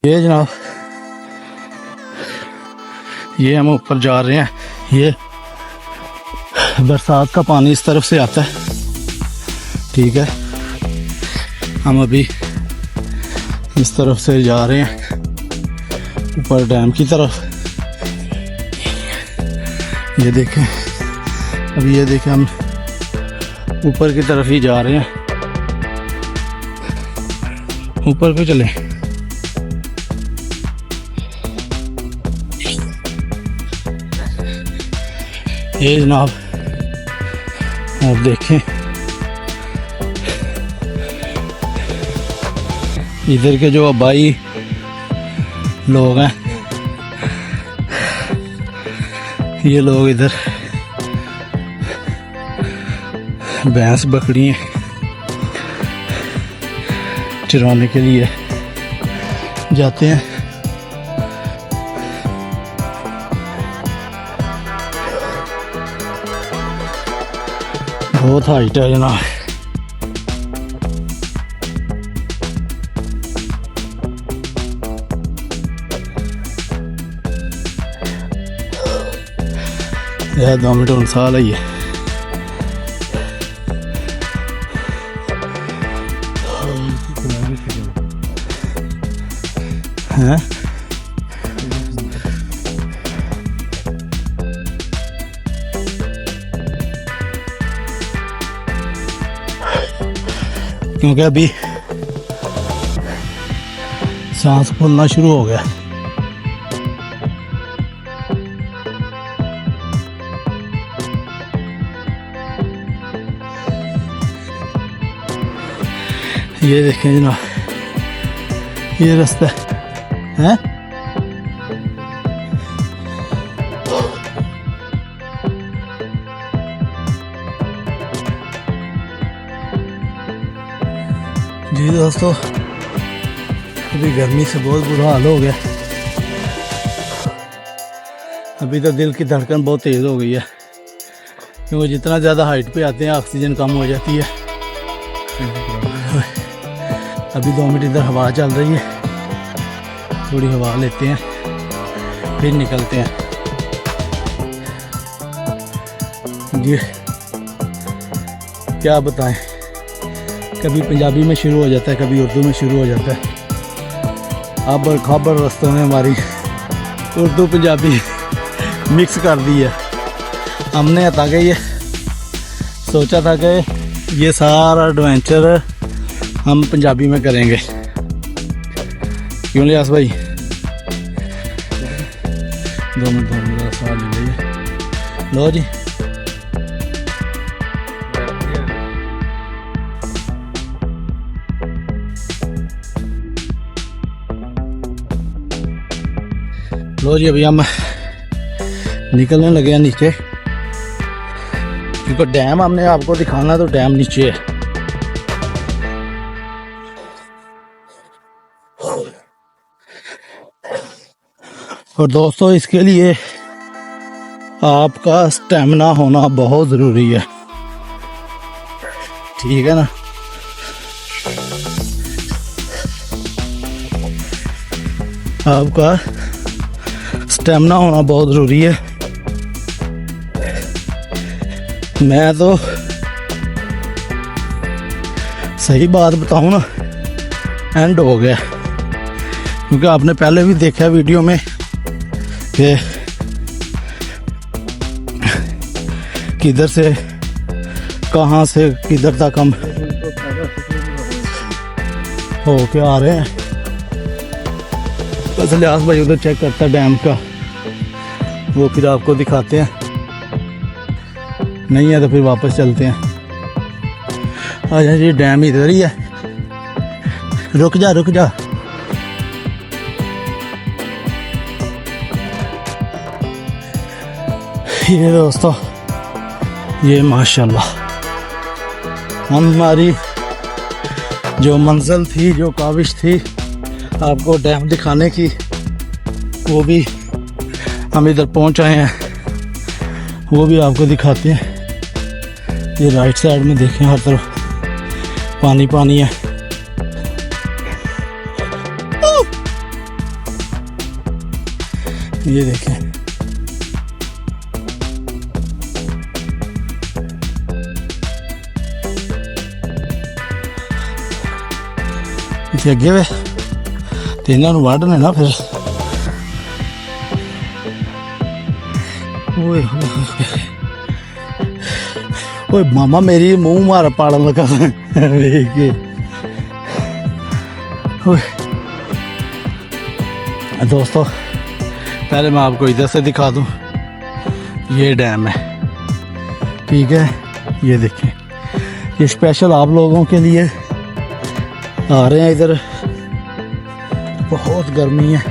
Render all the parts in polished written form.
ये जनाब, ये हम ऊपर जा रहे हैं। ये बरसात का पानी इस तरफ से आता है, ठीक है। हम अभी इस तरफ से जा रहे हैं ऊपर डैम की तरफ। ये देखें, अभी ये देखें, हम ऊपर की तरफ ही जा रहे हैं। ऊपर पे चले। ये जनाब, आप देखें, इधर के जो आबाई लोग हैं, ये लोग इधर भैंस बकरी चराने के लिए जाते हैं। बहुत हाइट है जनाब। यह 2 मीटर साल है। ये है क्योंकि अभी सांस फूलना शुरू हो गया। ये देखें जनाब, ये रास्ता है। जी दोस्तों, अभी गर्मी से बहुत बुरा हाल हो गया। अभी तो दिल की धड़कन बहुत तेज़ हो गई है, क्योंकि जितना ज़्यादा हाइट पे आते हैं ऑक्सीजन कम हो जाती है। अभी 2 मिनट इधर हवा चल रही है, थोड़ी हवा लेते हैं फिर निकलते हैं। जी क्या बताएं, कभी पंजाबी में शुरू हो जाता है, कभी उर्दू में शुरू हो जाता है। अब खबर रस्तों में हमारी उर्दू पंजाबी मिक्स कर दी है। हमने हता के ये सोचा था कि ये सारा एडवेंचर हम पंजाबी में करेंगे, क्यों लियास भाई? 2 मिनट मेरा सवाल ले लीजिए। लो जी, लो जी, अभी हम निकलने लगे हैं नीचे, क्योंकि डैम हमने आपको दिखाना, तो डैम नीचे है। और दोस्तों, इसके लिए आपका स्टेमिना होना बहुत ज़रूरी है, ठीक है ना। आपका स्टेमिना होना बहुत ज़रूरी है। मैं तो सही बात बताऊँ ना, एंड हो गया, क्योंकि आपने पहले भी देखा वीडियो में कि किधर से कहाँ से किधर तक हम हो के आ रहे हैं। बस लियास भाई उधर चेक करता है डैम का, वो फिर आपको दिखाते हैं। नहीं है तो फिर वापस चलते हैं। अच्छा जी, डैम इधर ही है। रुक जा रुक जा। ये दोस्तों, ये माशाल्लाह हमारी जो मंजिल थी, जो काविश थी आपको डैम दिखाने की, वो भी हम इधर पहुंच आए हैं, वो भी आपको दिखाते हैं। ये राइट साइड में देखें, हर तरफ पानी पानी है। ये देखें, इतने अगे वे तो इन्होंने वढ़ने ना फिर। ओए ओए मामा मेरी मुंह मार पाड़न लगा देख के। दोस्तों पहले मैं आपको इधर से दिखा दूं, ये डैम है, ठीक है। ये देखें, ये स्पेशल आप लोगों के लिए आ रहे हैं इधर। बहुत गर्मी है,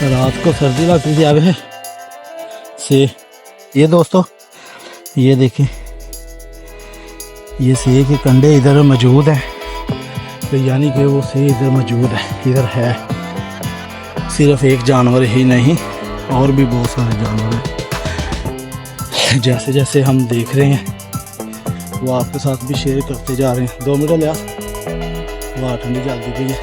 रात को सर्दी लगती थी अब है से। ये दोस्तों ये देखें, ये सेब के कंडे इधर मौजूद हैं, तो यानी कि वो सेब इधर मौजूद है, इधर है। सिर्फ एक जानवर ही नहीं, और भी बहुत सारे जानवर हैं। जैसे जैसे हम देख रहे हैं वो आपके साथ भी शेयर करते जा रहे हैं। 2 मिनट लिया, वहाँ ठंडी जल्दी पई है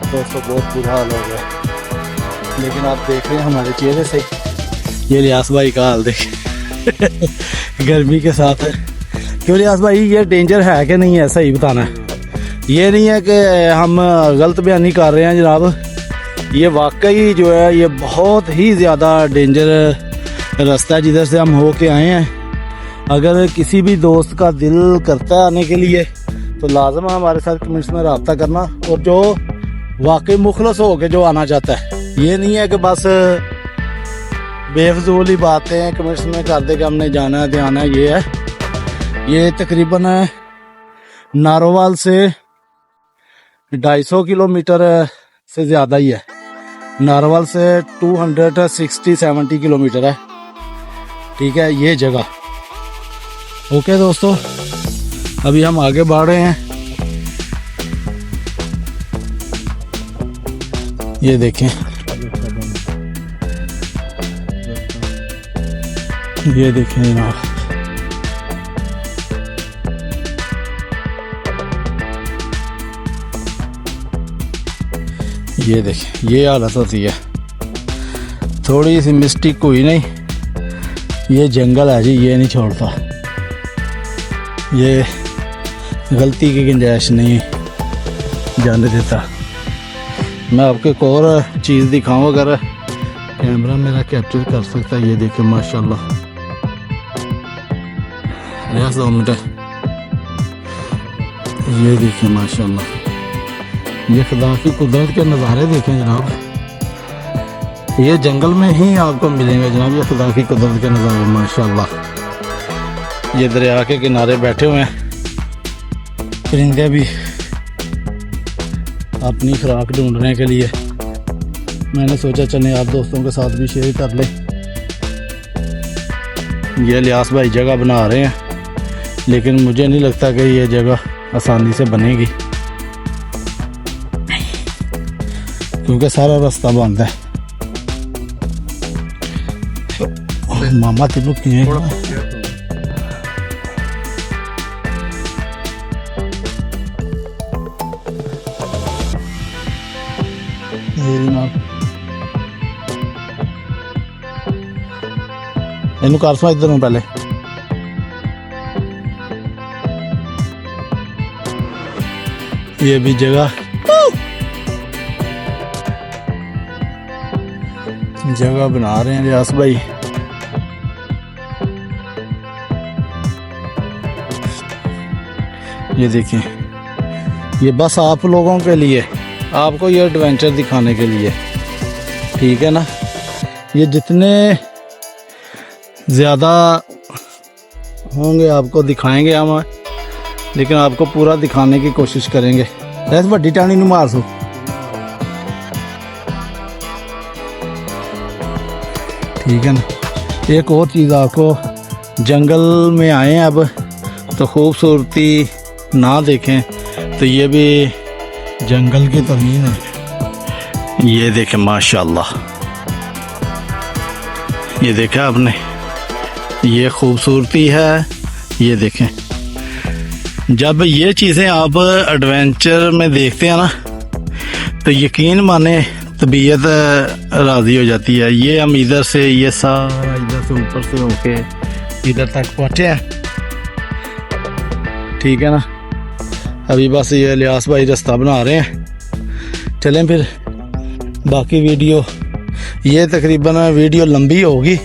दोस्तों, बहुत बुरा हाल हो गया। लेकिन आप देख रहे हैं हमारे चेहरे से, ये लियास भाई का हाल देख गर्मी के साथ है। क्यों लियास भाई, ये डेंजर है कि नहीं है, सही बताना है। ये नहीं है कि हम गलत बयानी कर रहे हैं जनाब, ये वाकई जो है ये बहुत ही ज़्यादा डेंजर रास्ता है जिधर से हम हो के आए हैं। अगर किसी भी दोस्त का दिल करता है आने के लिए तो लाजम है हमारे साथ कमेंट्स में रब्ता करना, और जो वाकई मुखलस हो के जो आना चाहता है। ये नहीं है कि बस बेफजूल बातें कमेंट्स में कर दे कि हमने जाना है ध्यान है। ये है, ये तकरीबन नारोवाल से 250 किलोमीटर से ज़्यादा ही है। नारोवाल से 260-70 किलोमीटर है, ठीक है ये जगह। ओके दोस्तों, अभी हम आगे बढ़ रहे हैं। ये देखें, ये देखें जनाब, ये देखें, ये हालत होती है। थोड़ी सी मिस्टेक हुई नहीं, ये जंगल है जी, ये नहीं छोड़ता, ये गलती की गुंजाइश नहीं जाने देता। मैं आपको एक और चीज़ दिखाऊं, अगर कैमरा मेरा कैप्चर कर सकता है। ये देखें माशाल्लाह, 2 मिनट, ये देखें माशाल्लाह, ये खुदा की कुदरत के नज़ारे देखें जनाब। ये जंगल में ही आपको मिलेंगे जनाब, ये खुदा की कुदरत के नज़ारे माशाल्लाह। ये दरिया के किनारे बैठे हुए हैं परिंदे भी अपनी खुराक ढूंढने के लिए। मैंने सोचा चलें आप दोस्तों के साथ भी शेयर कर लें। ये लियास भाई जगह बना रहे हैं, लेकिन मुझे नहीं लगता कि ये जगह आसानी से बनेगी, क्योंकि सारा रास्ता बंद है। मामा तेनों किए इनू कर सो इधर पहले। ये भी जगह बना रहे हैं रियास भाई। ये देखिए, ये बस आप लोगों के लिए, आपको ये एडवेंचर दिखाने के लिए, ठीक है ना। ये जितने ज़्यादा होंगे आपको दिखाएंगे हम, लेकिन आपको पूरा दिखाने की कोशिश करेंगे। ऐसे बड़ी टाणी नहीं मार सो। ठीक है ना। एक और चीज़, आपको जंगल में आए हैं अब तो खूबसूरती ना देखें तो ये भी जंगल की तमीन है। ये देखें माशाल्लाह, ये देखा आपने, ये खूबसूरती है। ये देखें जब ये चीज़ें आप एडवेंचर में देखते हैं ना तो यकीन माने तबीयत राज़ी हो जाती है। ये हम इधर से ये सारा इधर से ऊपर से होके इधर तक पहुँचे हैं, ठीक है ना। अभी बस ये इलियास भाई रास्ता बना रहे हैं, चलें फिर। बाकी वीडियो ये तकरीबन वीडियो लंबी होगी।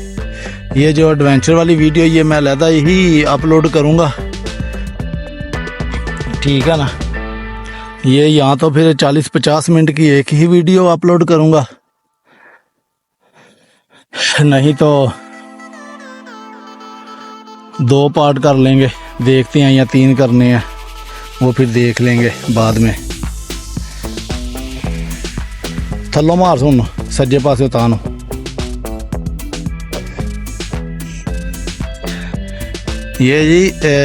ये जो एडवेंचर वाली वीडियो ये मैं अलहदा ही अपलोड करूँगा, ठीक है ना। ये यहाँ तो फिर 40-50 मिनट की एक ही वीडियो अपलोड करूँगा, नहीं तो 2 पार्ट कर लेंगे, देखते हैं, या 3 करने हैं वो फिर देख लेंगे बाद में। थल्लो मार सुन, सज्जे पासे उतानो। ये जी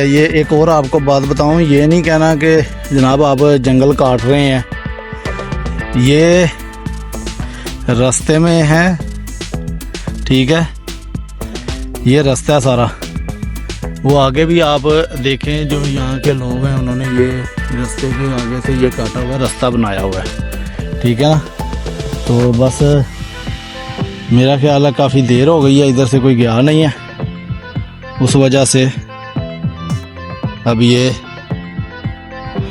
ये एक और आपको बात बताऊं, ये नहीं कहना कि जनाब आप जंगल काट रहे हैं, ये रास्ते में है, ठीक है। ये रास्ता सारा, वो आगे भी आप देखें, जो यहाँ के लोग हैं उन्होंने ये रास्ते के आगे से ये काटा हुआ रास्ता बनाया हुआ है, ठीक है ना। तो बस मेरा ख्याल है काफ़ी देर हो गई है, इधर से कोई गया नहीं है, उस वजह से अब ये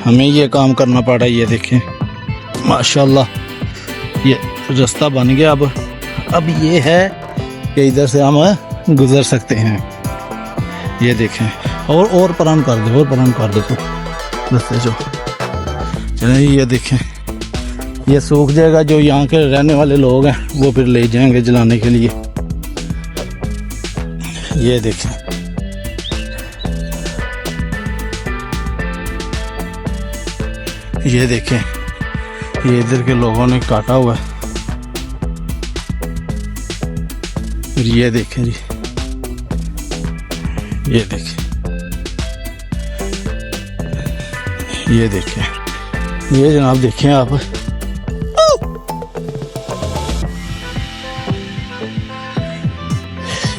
हमें ये काम करना पड़ा। ये देखें माशाल्लाह ये रास्ता बन गया। अब ये है कि इधर से हम गुज़र सकते हैं। ये देखें, और परान कर दो, और परान कर दो तो रास्ते जो चलें। ये देखें, ये सूख जाएगा, जो यहाँ के रहने वाले लोग हैं वो फिर ले जाएंगे जलाने के लिए। ये देखें, ये देखें, ये इधर के लोगों ने काटा हुआ है। फिर ये देखें जी, ये देखें, ये देखें, ये जनाब देखें आप,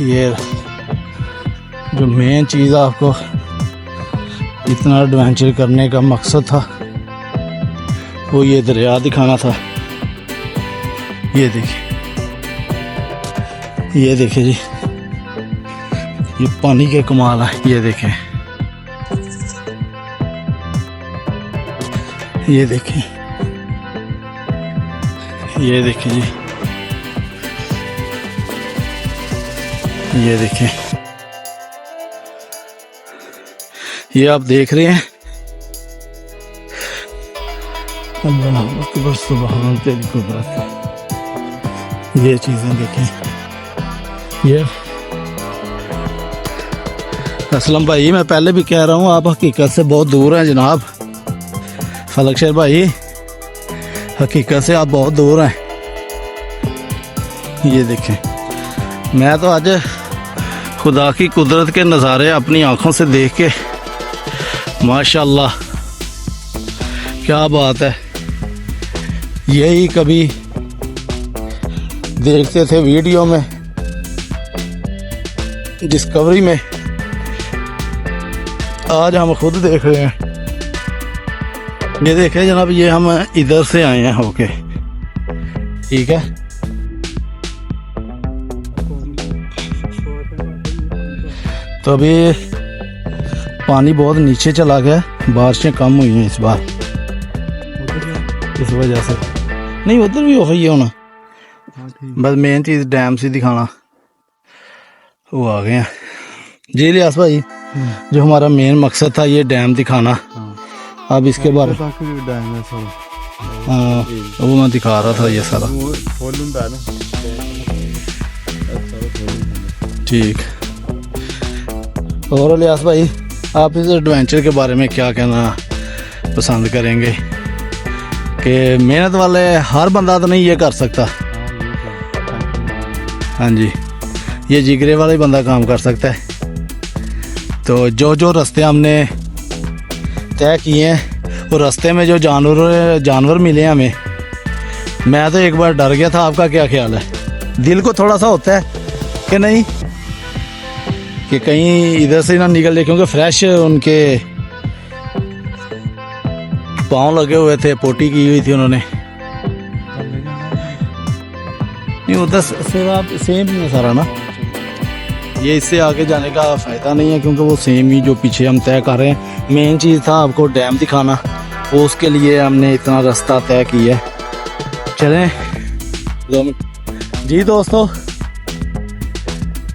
ये जो मेन चीज़ आपको इतना एडवेंचर करने का मकसद था वो ये दरिया दिखाना था। ये देखिए, ये देखिए जी, ये पानी के कमाल है। ये देखें, ये देखें, ये देखें जी, ये देखें, ये आप देख रहे हैं। अल्लाह अकबर, सुभान तेरी कुदरत। ये चीज़ें देखें, ये असलम भाई, मैं पहले भी कह रहा हूँ आप हकीकत से बहुत दूर हैं जनाब। फलक शेर भाई, हकीकत से आप बहुत दूर हैं। ये देखें, मैं तो आज खुदा की कुदरत के नज़ारे अपनी आँखों से देख के माशाल्लाह, क्या बात है। यही कभी देखते थे वीडियो में, डिस्कवरी में, आज हम खुद देख रहे हैं। ये देखें जनाब, ये हम इधर से आए हैं होके, ठीक है। तो अभी पानी बहुत नीचे चला गया, बारिशें कम हुई हैं इस बार, इस वजह से। नहीं उधर भी हो ही होना, बस मेन चीज़ डैम से दिखाना, वो आ गए हैं जी इलियास भाई। जो हमारा मेन मकसद था ये डैम दिखाना, अब इसके बारे में हाँ वो मैं दिखा रहा था ये सारा, ठीक। और इलियास भाई, आप इस एडवेंचर के बारे में क्या कहना पसंद करेंगे कि मेहनत वाले हर बंदा तो नहीं ये कर सकता? हाँ जी, ये जिगरे वाले बंदा काम कर सकता है। तो जो जो रास्ते हमने तय किए हैं, वो रास्ते में जो जानवर मिले हमें, मैं तो एक बार डर गया था। आपका क्या ख्याल है? दिल को थोड़ा सा होता है कि नहीं कि कहीं इधर से ना निकल जाए, क्योंकि फ्रेश उनके पाँव लगे हुए थे, पोटी की हुई थी उन्होंने। नहीं उधर से सेम ही है सारा ना, ये इससे आगे जाने का फ़ायदा नहीं है क्योंकि वो सेम ही जो पीछे हम तय कर रहे हैं। मेन चीज़ था आपको डैम दिखाना, वो उसके लिए हमने इतना रास्ता तय किया है। चलें 2 मिनट जी दोस्तों,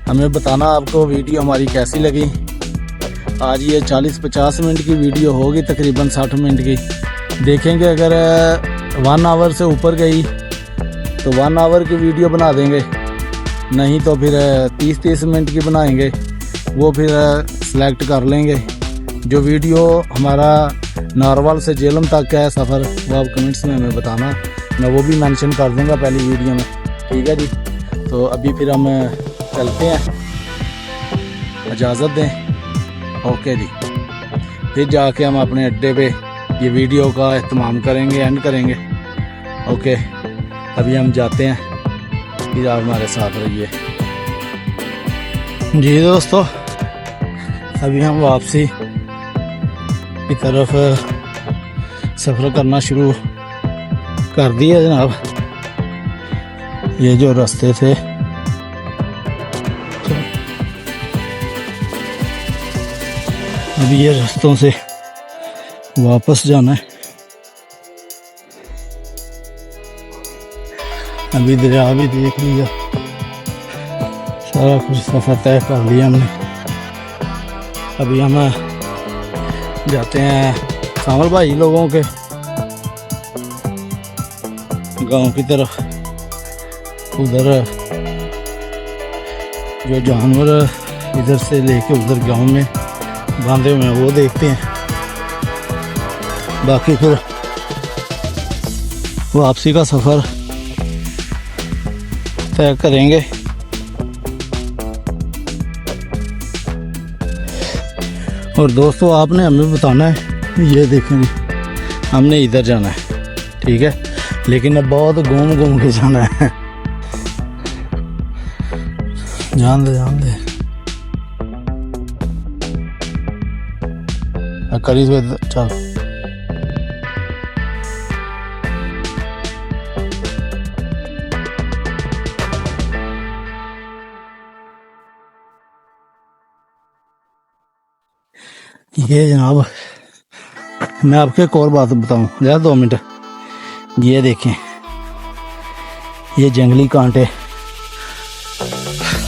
हमें बताना आपको वीडियो हमारी कैसी लगी। आज ये 40-50 मिनट की वीडियो होगी, तकरीबन 60 मिनट की। देखेंगे अगर 1 आवर से ऊपर गई तो 1 आवर की वीडियो बना देंगे, नहीं तो फिर 30-30 मिनट की बनाएंगे, वो फिर सेलेक्ट कर लेंगे। जो वीडियो हमारा नारवाल से जेलम तक का है सफ़र, वो आप कमेंट्स में हमें बताना, मैं वो भी मेंशन कर दूंगा पहली वीडियो में। ठीक है जी, तो अभी फिर हम चलते हैं, इजाज़त दें। ओके जी, फिर जाके हम अपने अड्डे पे ये वीडियो का इत्माम करेंगे, एंड करेंगे। ओके, अभी हम जाते हैं, फिर आप हमारे साथ रहिए। जी दोस्तों, अभी हम वापसी की तरफ सफ़र करना शुरू कर दिया जनाब। ये जो रास्ते थे अभी ये रास्तों से वापस जाना है। अभी दरिया भी देख लिया, सारा कुछ सफ़र तय कर लिया हमने। अभी हम जाते हैं सामल भाई लोगों के गांव की तरफ। उधर जो जानवर इधर से लेके उधर गांव में बांधे हुए हैं वो देखते हैं, बाकी फिर वापसी का सफ़र तय करेंगे। और दोस्तों आपने हमें बताना है, ये देखें जी हमने इधर जाना है, ठीक है, लेकिन अब बहुत घूम के जाना है। जान दे करीब चल। ये जनाब मैं आपको एक और बात बताऊं यार, 2 मिनट। ये देखें, ये जंगली कांटे,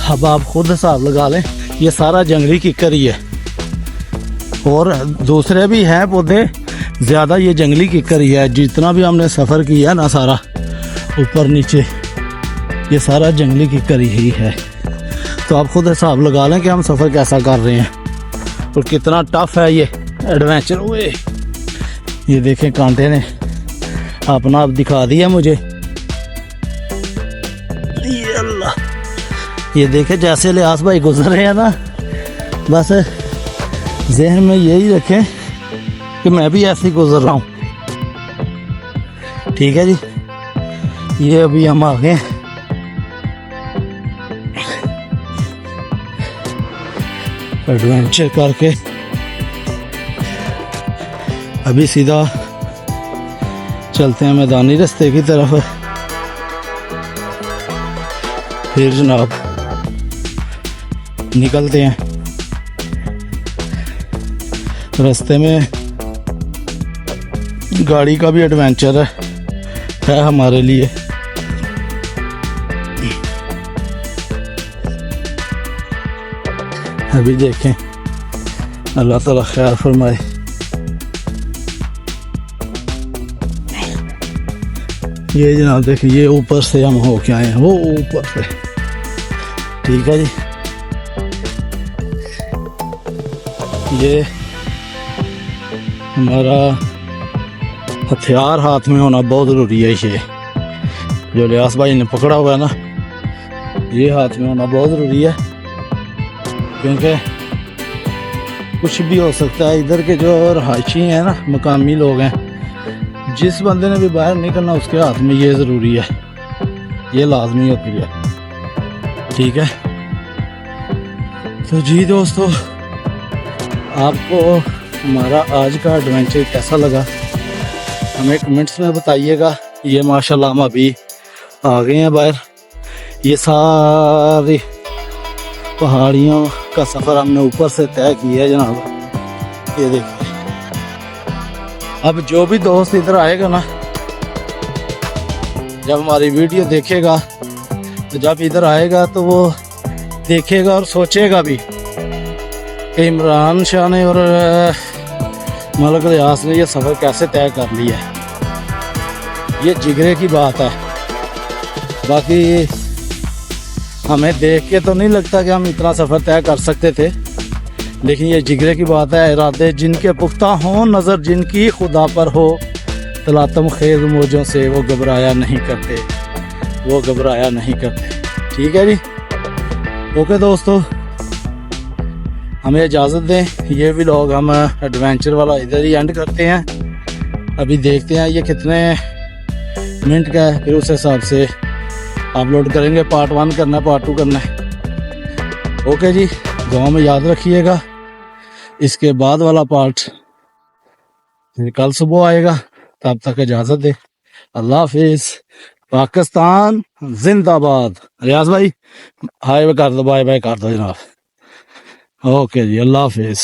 अब आप खुद हिसाब लगा लें, ये सारा जंगली किक्कर ही है। और दूसरे भी हैं पौधे, ज़्यादा ये जंगली किक्कर ही है। जितना भी हमने सफ़र किया ना सारा ऊपर नीचे, ये सारा जंगली किक्कर ही है। तो आप खुद हिसाब लगा लें कि हम सफ़र कैसा कर रहे हैं और कितना टफ है ये एडवेंचर। हुए ये देखें, कांटे ने अपना आप दिखा दिया मुझे। ये अल्लाह, ये देखें जैसे लियास भाई गुजर रहे हैं ना, बस जहन में यही रखें कि मैं भी ऐसे ही गुजर रहा हूँ। ठीक है जी, ये अभी हम आ गए एडवेंचर करके। अभी सीधा चलते हैं मैदानी रास्ते की तरफ। फिर जनाब निकलते हैं। रास्ते में गाड़ी का भी एडवेंचर है हमारे लिए। अभी देखें, अल्लाह ताला खैर फरमाए। ये जनाब देखिए, ये ऊपर से हम हो के आए हैं, वो ऊपर से। ठीक है जी, ये हमारा हथियार हाथ में होना बहुत ज़रूरी है। ये जो लियास भाई ने पकड़ा हुआ है ना, ये हाथ में होना बहुत ज़रूरी है, क्योंकि कुछ भी हो सकता है। इधर के जो रहायशी हैं ना, मकामी लोग हैं, जिस बंदे ने भी बाहर निकलना उसके हाथ में ये ज़रूरी है, ये लाजमी होती है। ठीक है, तो जी दोस्तों, आपको हमारा आज का एडवेंचर कैसा लगा हमें कमेंट्स में बताइएगा। ये माशाल्लाह हम अभी आ गए हैं बाहर। ये सारी पहाड़ियों का सफ़र हमने ऊपर से तय किया है जनाब। ये देखिए, अब जो भी दोस्त इधर आएगा ना, जब हमारी वीडियो देखेगा तो जब इधर आएगा तो वो देखेगा और सोचेगा भी कि इमरान शाह ने और मलिक रियाज ने ये सफ़र कैसे तय कर लिया है। ये जिगरे की बात है। बाकी हमें देख के तो नहीं लगता कि हम इतना सफ़र तय कर सकते थे, लेकिन ये जिगरे की बात है। इरादे जिनके पुख्ता हों, नज़र जिनकी खुदा पर हो, तलातम खेज मौजों से वो घबराया नहीं करते, वो घबराया नहीं करते। ठीक है जी, ओके दोस्तों, हमें इजाज़त दें। ये व्लॉग हम एडवेंचर वाला इधर ही एंड करते हैं। अभी देखते हैं ये कितने मिनट का है, फिर उस हिसाब से अपलोड करेंगे। पार्ट 1 करना है, पार्ट 2 करना है। ओके जी, गाँव में याद रखिएगा। इसके बाद वाला पार्ट कल सुबह आएगा। तब तक इजाज़त दे। अल्लाह हाफिज़। पाकिस्तान जिंदाबाद। रियाज भाई हाय कर दो, बाय बाय कर दो जनाब। ओके जी, अल्लाह हाफिज़।